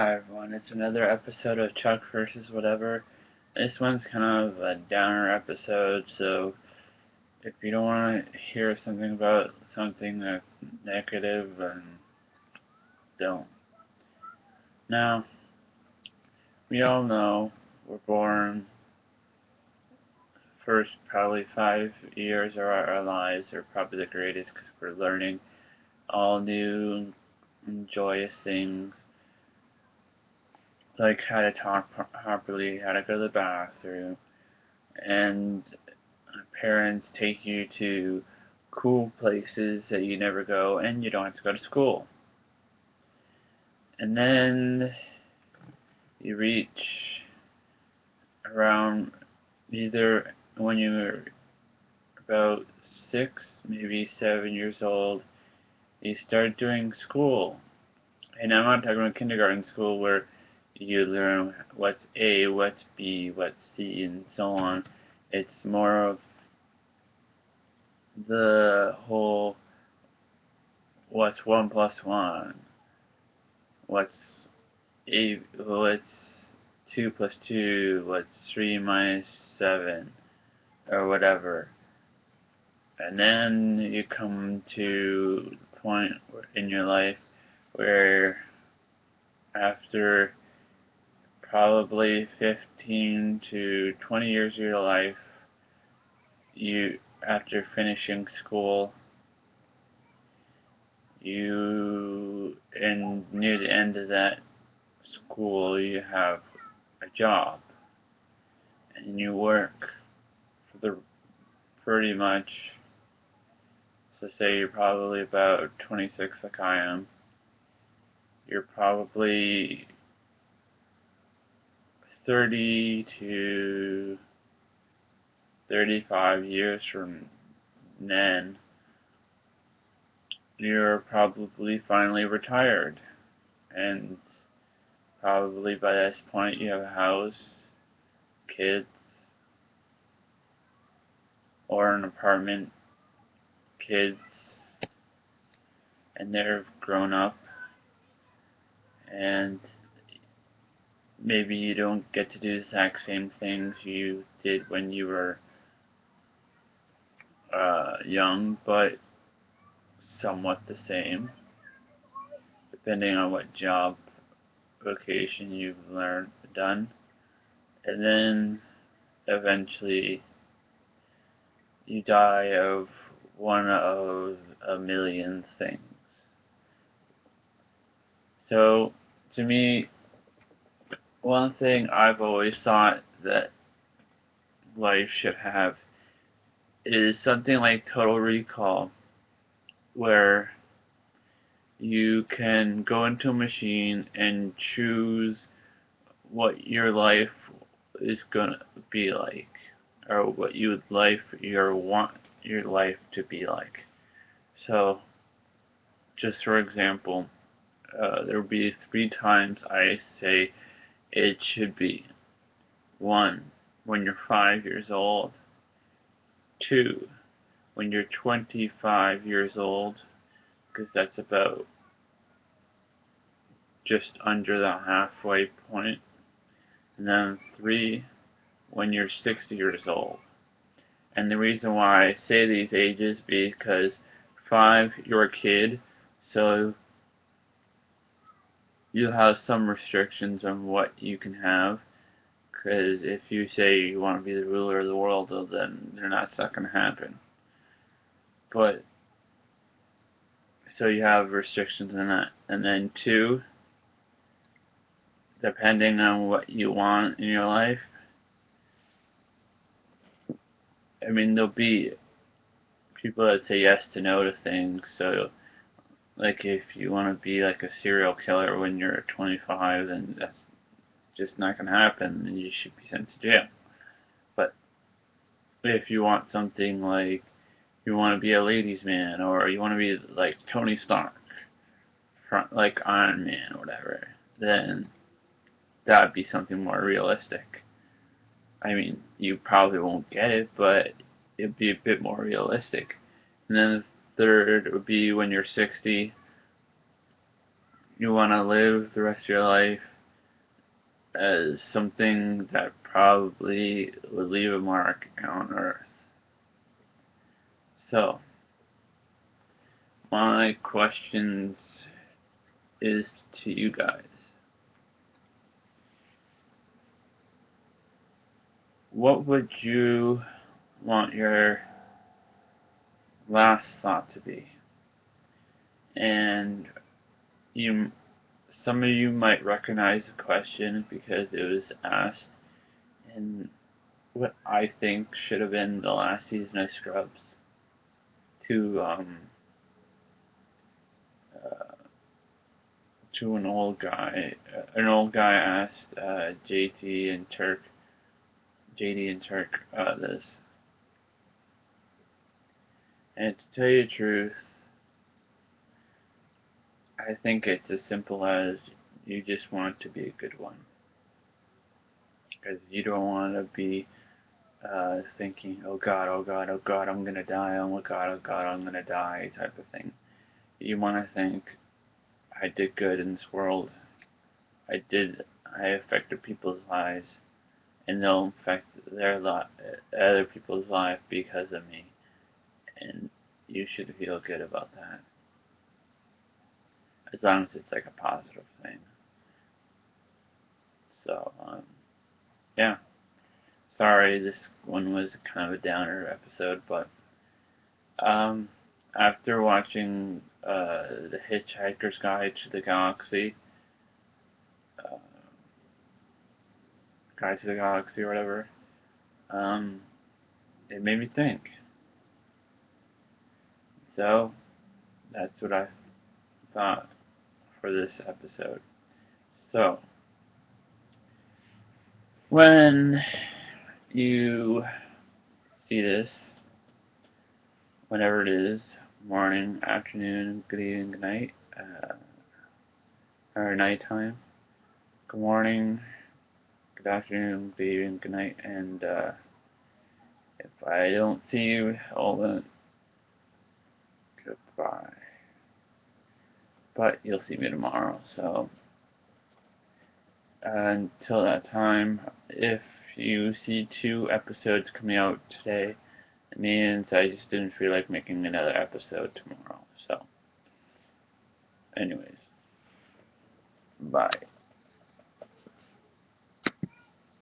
Hi everyone, it's another episode of Chuck versus whatever. This one's kind of a downer episode, so if you don't want to hear something about something that's negative, then don't. Now, we all know we're born, first probably 5 years of our lives are probably the greatest because we're learning all new and joyous things, like how to talk properly, how to go to the bathroom, and parents take you to cool places that you never go, and you don't have to go to school. And then you reach around either when you're about 6, maybe 7 years old, you start doing school. And I'm not talking about kindergarten school where you learn what's A, what's B, what's C, and so on. It's more of the whole what's 1 plus 1, what's 2 plus 2, what's 3 minus 7, or whatever. And then you come to the point in your life where after probably 15 to 20 years of your life, after finishing school, and near the end of that school, you have a job, and you work for the pretty much, so say you're probably about 26 like I am, you're probably 30 to 35 years from then, you're probably finally retired, and probably by this point you have a house, kids, or an apartment, kids, and they're grown up, and maybe you don't get to do the exact same things you did when you were young, but somewhat the same, depending on what job vocation you've done. And then eventually you die of one of a million things. So, to me, one thing I've always thought that life should have is something like Total Recall, where you can go into a machine and choose what your life is gonna be like, or what you would want your life to be like. So, just for example, there will be 3 times I say it should be. 1, when you're 5 years old. 2, when you're 25 years old, because that's about just under the halfway point. And then 3, when you're 60 years old. And the reason why I say these ages because 5, you're a kid, so you'll have some restrictions on what you can have. Because if you say you want to be the ruler of the world, well, then that's not going to happen. But so you have restrictions on that. And then 2, depending on what you want in your life, I mean, there'll be people that say yes to no to things. So, like, if you want to be like a serial killer when you're 25, then that's just not going to happen, and you should be sent to jail. But if you want something like you want to be a ladies' man, or you want to be like Tony Stark, like Iron Man or whatever, then that'd be something more realistic. I mean, you probably won't get it, but it'd be a bit more realistic. And then the third would be when you're 60, you want to live the rest of your life as something that probably would leave a mark on Earth. So, my questions is to you guys. What would you want your last thought to be? And you, some of you might recognize the question because it was asked in what I think should have been the last season of Scrubs. To uh, to an old guy. An old guy asked JD and Turk this, and to tell you the truth, I think it's as simple as you just want it to be a good one, because you don't want to be thinking, oh God, oh God, oh God, I'm gonna die, oh God, I'm gonna die, type of thing. You want to think, I did good in this world. I affected people's lives, and they'll affect other people's life because of me, and you should feel good about that, as long as it's like a positive thing. So, yeah. Sorry, this one was kind of a downer episode, but um, after watching The Hitchhiker's Guide to the Galaxy, uh, Guide to the Galaxy or whatever, um, it made me think. So, that's what I thought for this episode. So, when you see this, whenever it is, morning, afternoon, good evening, good night, or nighttime, good morning, good afternoon, good evening, good night, and if I don't see you, well then, goodbye. But you'll see me tomorrow, so until that time, if you see 2 episodes coming out today, it means I just didn't feel like making another episode tomorrow. So, anyways, bye.